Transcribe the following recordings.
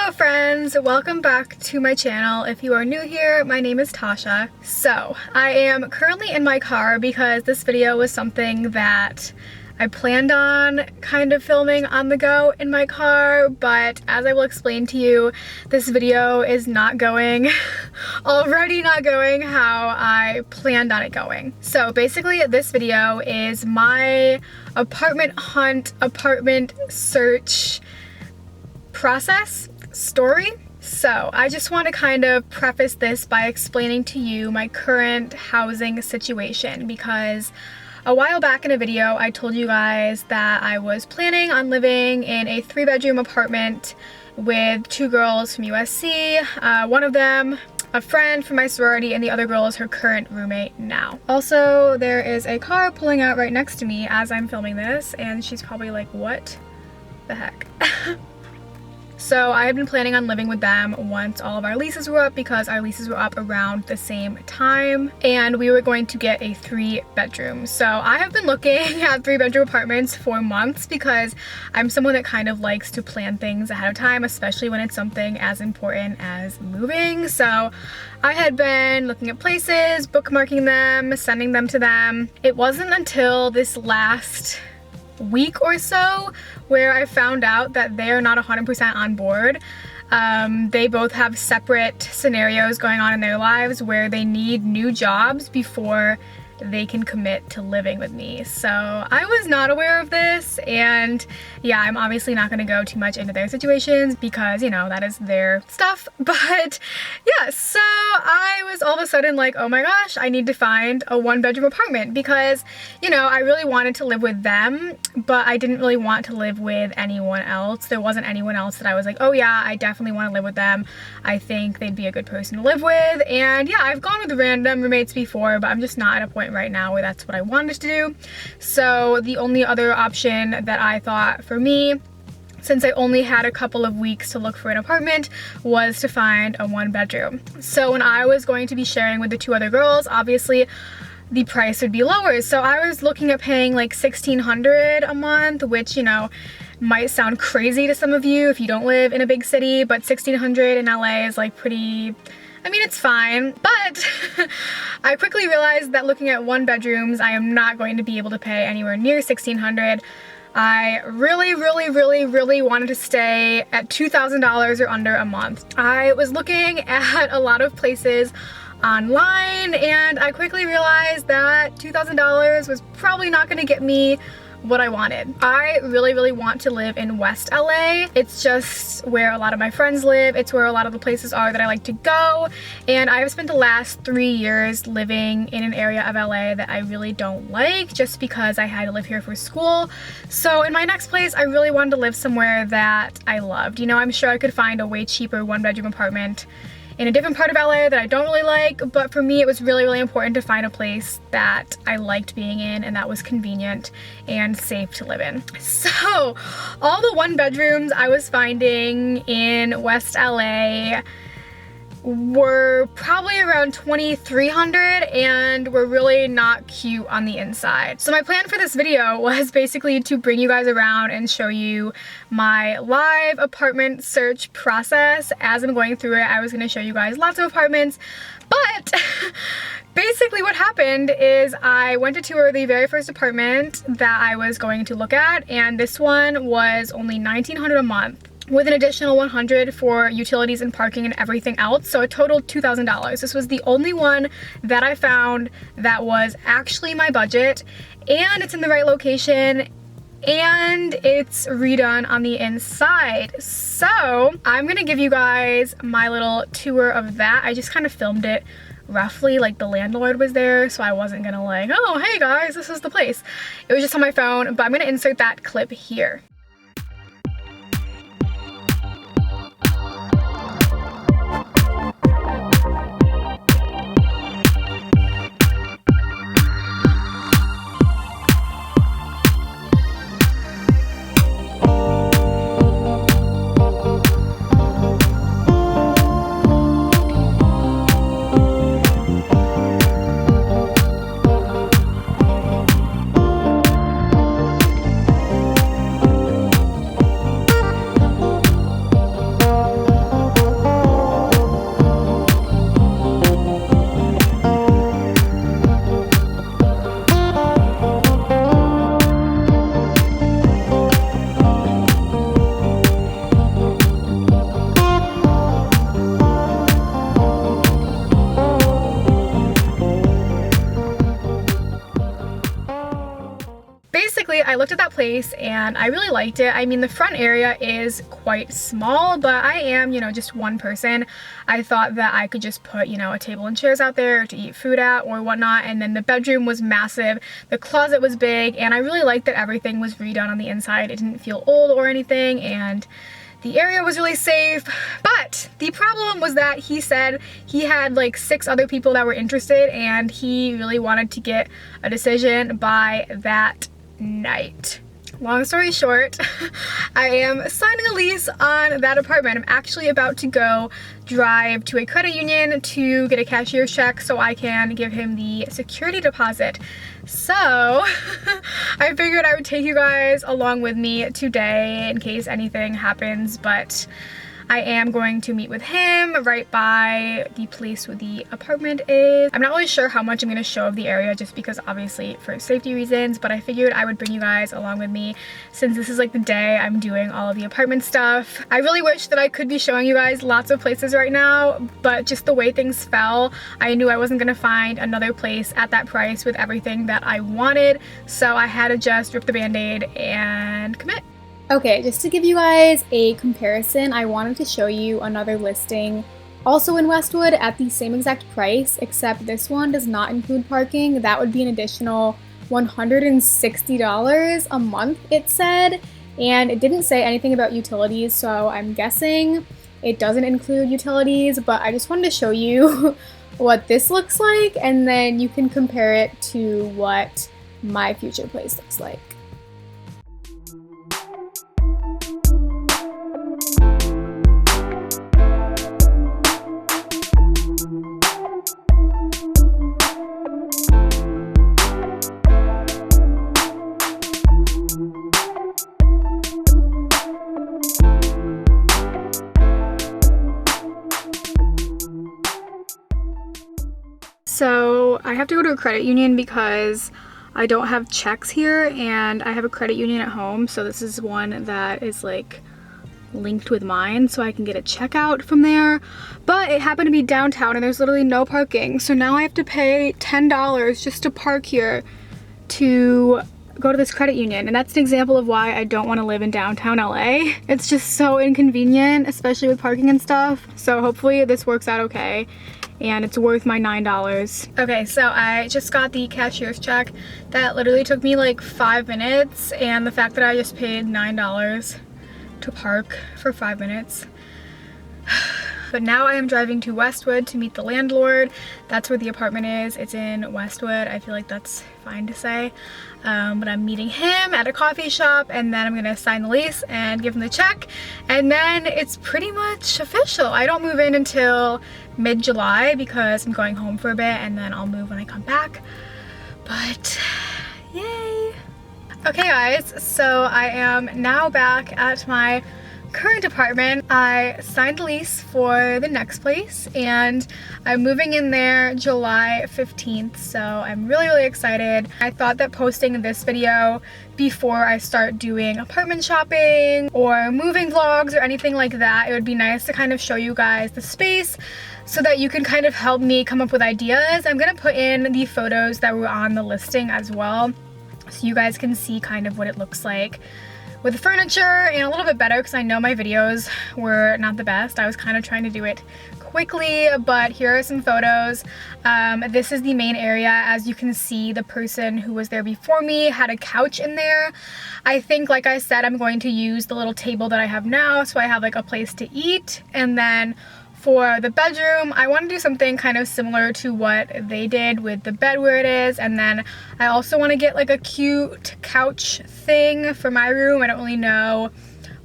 Hello friends, welcome back to my channel. If you are new here, my name is Tasha. So I am currently in my car because this video was something that I planned on kind of filming on the go in my car, but as I will explain to you, this video is not going, already not going how I planned on it going. So basically this video is my apartment hunt, apartment search process story. So I just want to kind of preface this by explaining to you my current housing situation, because a while back in a video I told you guys that I was planning on living in a 3-bedroom apartment with 2 girls from USC, one of them a friend from my sorority, and the other girl is her current roommate now. Also, there is a car pulling out right next to me as I'm filming this, and she's probably like, what the heck? So I had been planning on living with them once all of our leases were up, because our leases were up around the same time, and we were going to get a 3-bedroom. So I have been looking at 3-bedroom apartments for months because I'm someone that kind of likes to plan things ahead of time, especially when it's something as important as moving. So I had been looking at places, bookmarking them, sending them to them. It wasn't until this last week or so where I found out that they are not 100% on board. They both have separate scenarios going on in their lives where they need new jobs before they can commit to living with me. So I was not aware of this, and yeah, I'm obviously not going to go too much into their situations because, you know, that is their stuff. But yeah, so I was all of a sudden like, oh my gosh, I need to find a 1-bedroom apartment because, you know, I really wanted to live with them, but I didn't really want to live with anyone else. There wasn't anyone else that I was like, oh yeah, I definitely want to live with them. I think they'd be a good person to live with. And yeah, I've gone with random roommates before, but I'm just not at a point right now where that's what I wanted to do. So the only other option that I thought for me, since I only had a couple of weeks to look for an apartment, was to find a 1-bedroom. So when I was going to be sharing with the 2 other girls, obviously the price would be lower. So I was looking at paying like $1,600 a month, which, you know, might sound crazy to some of you if you don't live in a big city, but $1,600 in LA is like pretty, I mean, it's fine, but I quickly realized that looking at 1-bedrooms, I am not going to be able to pay anywhere near $1,600. I really wanted to stay at $2,000 or under a month. I was looking at a lot of places online, and I quickly realized that $2,000 was probably not going to get me what I wanted. I really want to live in West LA. It's just where a lot of my friends live. It's where a lot of the places are that I like to go. And I have spent the last 3 years living in an area of LA that I really don't like, just because I had to live here for school. So in my next place, I really wanted to live somewhere that I loved. You know, I'm sure I could find a way cheaper 1-bedroom apartment in a different part of LA that I don't really like, but for me it was really important to find a place that I liked being in and that was convenient and safe to live in. So all the 1-bedrooms I was finding in West LA were probably around $2,300 and were really not cute on the inside. So my plan for this video was basically to bring you guys around and show you my live apartment search process. As I'm going through it, I was going to show you guys lots of apartments, but basically what happened is I went to tour the very first apartment that I was going to look at, and this one was only $1,900 a month, with an additional $100 for utilities and parking and everything else, so it totaled $2,000. This was the only one that I found that was actually my budget, and it's in the right location, and it's redone on the inside. So I'm gonna give you guys my little tour of that. I just kind of filmed it roughly, like the landlord was there, so I wasn't gonna like, oh hey guys, this is the place. It was just on my phone, but I'm gonna insert that clip here. I looked at that place and I really liked it. I mean, the front area is quite small, but I am, you know, just one person. I thought that I could just put, you know, a table and chairs out there to eat food at or whatnot. And then the bedroom was massive. The closet was big, and I really liked that everything was redone on the inside. It didn't feel old or anything, and the area was really safe. But the problem was that he said he had like 6 other people that were interested, and he really wanted to get a decision by that night. Long story short, I am signing a lease on that apartment. I'm actually about to go drive to a credit union to get a cashier's check so I can give him the security deposit. So I figured I would take you guys along with me today in case anything happens, but I am going to meet with him right by the place where the apartment is. I'm not really sure how much I'm going to show of the area just because obviously for safety reasons, but I figured I would bring you guys along with me since this is like the day I'm doing all of the apartment stuff. I really wish that I could be showing you guys lots of places right now, but just the way things fell, I knew I wasn't going to find another place at that price with everything that I wanted, so I had to just rip the band-aid and commit. Okay, just to give you guys a comparison, I wanted to show you another listing also in Westwood at the same exact price, except this one does not include parking. That would be an additional $160 a month, it said, and it didn't say anything about utilities, so I'm guessing it doesn't include utilities, but I just wanted to show you what this looks like, and then you can compare it to what my future place looks like. So I have to go to a credit union because I don't have checks here, and I have a credit union at home, so this is one that is like linked with mine, so I can get a check out from there. But it happened to be downtown and there's literally no parking, so now I have to pay $10 just to park here to go to this credit union. And that's an example of why I don't want to live in downtown LA. It's just so inconvenient, especially with parking and stuff. So hopefully this works out okay and it's worth my $9. Okay, so I just got the cashier's check. That literally took me like 5 minutes, and the fact that I just paid $9 to park for 5 minutes. But now I am driving to Westwood to meet the landlord. That's where the apartment is. It's in Westwood. I feel like that's fine to say. But I'm meeting him at a coffee shop, and then I'm gonna sign the lease and give him the check. And then it's pretty much official. I don't move in until mid-July because I'm going home for a bit, and then I'll move when I come back. But yay. Okay guys, so I am now back at my current apartment. I signed a lease for the next place, and I'm moving in there July 15th, so I'm really excited. I thought that posting this video before I start doing apartment shopping or moving vlogs or anything like that, it would be nice to kind of show you guys the space so that you can kind of help me come up with ideas. I'm gonna put in the photos that were on the listing as well, so you guys can see kind of what it looks like with the furniture, and a little bit better because I know my videos were not the best. I was kind of trying to do it quickly, but here are some photos. This is the main area. As you can see, the person who was there before me had a couch in there. I think, like I said, I'm going to use the little table that I have now, so I have like a place to eat. And then for the bedroom, I want to do something kind of similar to what they did with the bed where it is, and then I also want to get like a cute couch thing for my room. I don't really know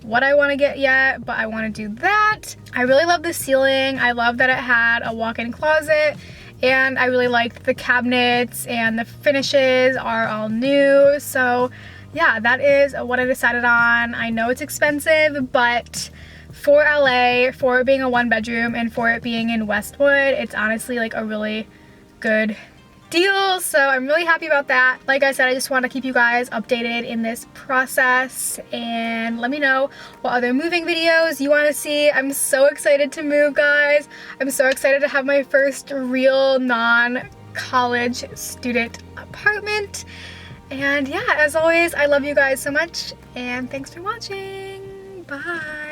what I want to get yet, but I want to do that. I really love the ceiling. I love that it had a walk-in closet, and I really liked the cabinets, and the finishes are all new. So yeah, that is what I decided on. I know it's expensive, but for LA, for it being a 1-bedroom and for it being in Westwood, it's honestly like a really good deal. So I'm really happy about that. Like I said, I just want to keep you guys updated in this process, and let me know what other moving videos you want to see. I'm so excited to move, guys. I'm so excited to have my first real non-college student apartment. And yeah, as always, I love you guys so much, and thanks for watching. Bye.